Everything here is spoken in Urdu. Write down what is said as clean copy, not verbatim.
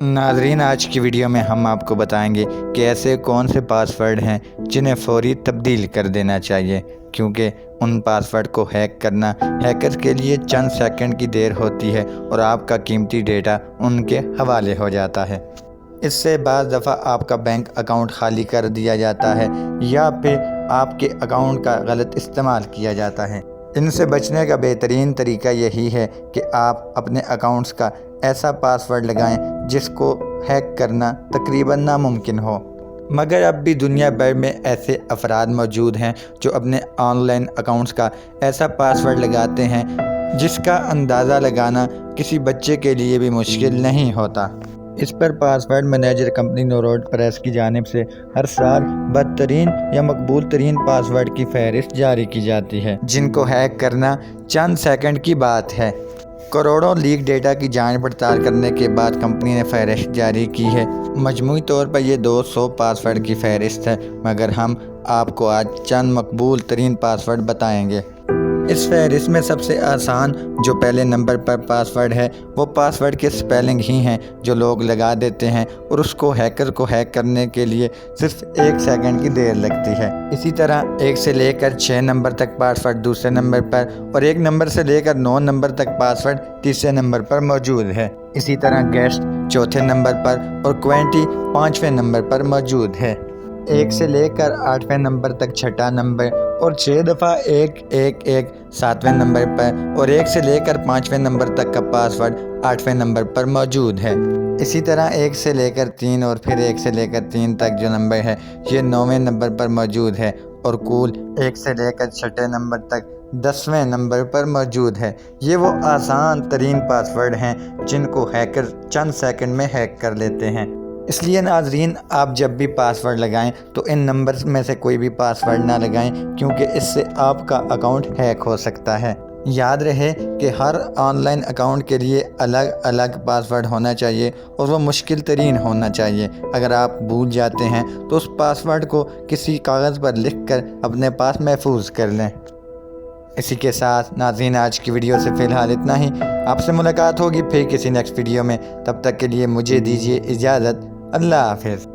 ناظرین، آج کی ویڈیو میں ہم آپ کو بتائیں گے کہ ایسے کون سے پاسورڈ ہیں جنہیں فوری تبدیل کر دینا چاہیے، کیونکہ ان پاسورڈ کو ہیک کرنا ہیکرز کے لیے چند سیکنڈ کی دیر ہوتی ہے اور آپ کا قیمتی ڈیٹا ان کے حوالے ہو جاتا ہے۔ اس سے بعض دفعہ آپ کا بینک اکاؤنٹ خالی کر دیا جاتا ہے یا پھر آپ کے اکاؤنٹ کا غلط استعمال کیا جاتا ہے۔ ان سے بچنے کا بہترین طریقہ یہی ہے کہ آپ اپنے اکاؤنٹس کا ایسا پاسورڈ لگائیں جس کو ہیک کرنا تقریباً ناممکن ہو، مگر اب بھی دنیا بھر میں ایسے افراد موجود ہیں جو اپنے آن لائن اکاؤنٹس کا ایسا پاسورڈ لگاتے ہیں جس کا اندازہ لگانا کسی بچے کے لیے بھی مشکل نہیں ہوتا۔ اس پر password manager company NordPass کی جانب سے ہر سال بدترین یا مقبول ترین پاسورڈ کی فہرست جاری کی جاتی ہے، جن کو ہیک کرنا چند سیکنڈ کی بات ہے۔ کروڑوں لیک ڈیٹا کی جانچ پڑتال کرنے کے بعد کمپنی نے فہرست جاری کی ہے۔ مجموعی طور پر یہ 200 پاسورڈ کی فہرست ہے، مگر ہم آپ کو آج چند مقبول ترین پاسورڈ بتائیں گے۔ اس فہرست میں سب سے آسان جو پہلے نمبر پر پاسورڈ ہے وہ پاسورڈ کے سپیلنگ ہی ہیں جو لوگ لگا دیتے ہیں اور اس کو ہیکر کو ہیک کرنے کے لیے صرف 1 سیکنڈ کی دیر لگتی ہے۔ اسی طرح 1 سے لے کر 6 نمبر تک پاسورڈ دوسرے نمبر پر اور 1 نمبر سے لے کر 9 نمبر تک پاسورڈ تیسرے نمبر پر موجود ہے۔ اسی طرح گیسٹ چوتھے نمبر پر اور کوئنٹی 5ویں نمبر پر موجود ہے۔ 1 سے لے کر 8ویں نمبر تک چھٹا نمبر اور 6 دفعہ 111 7ویں نمبر پر اور 1 سے لے کر 5ویں نمبر تک کا پاسورڈ 8ویں نمبر پر موجود ہے۔ اسی طرح 1 سے لے کر 3 اور پھر 1 سے لے کر 3 تک جو نمبر ہے یہ 9ویں نمبر پر موجود ہے اور کل 1 سے لے کر چھٹے نمبر تک 10ویں نمبر پر موجود ہے۔ یہ وہ آسان ترین پاسورڈ ہیں جن کو ہیکر چند سیکنڈ میں ہیک کر لیتے ہیں۔ اس لیے ناظرین، آپ جب بھی پاسورڈ لگائیں تو ان نمبرز میں سے کوئی بھی پاسورڈ نہ لگائیں، کیونکہ اس سے آپ کا اکاؤنٹ ہیک ہو سکتا ہے۔ یاد رہے کہ ہر آن لائن اکاؤنٹ کے لیے الگ الگ پاسورڈ ہونا چاہیے اور وہ مشکل ترین ہونا چاہیے۔ اگر آپ بھول جاتے ہیں تو اس پاسورڈ کو کسی کاغذ پر لکھ کر اپنے پاس محفوظ کر لیں۔ اسی کے ساتھ ناظرین، آج کی ویڈیو سے فی الحال اتنا ہی۔ آپ سے ملاقات ہوگی پھر کسی نیکسٹ ویڈیو میں، تب تک کے لیے مجھے دیجیے اجازت۔ اللہ حافظ۔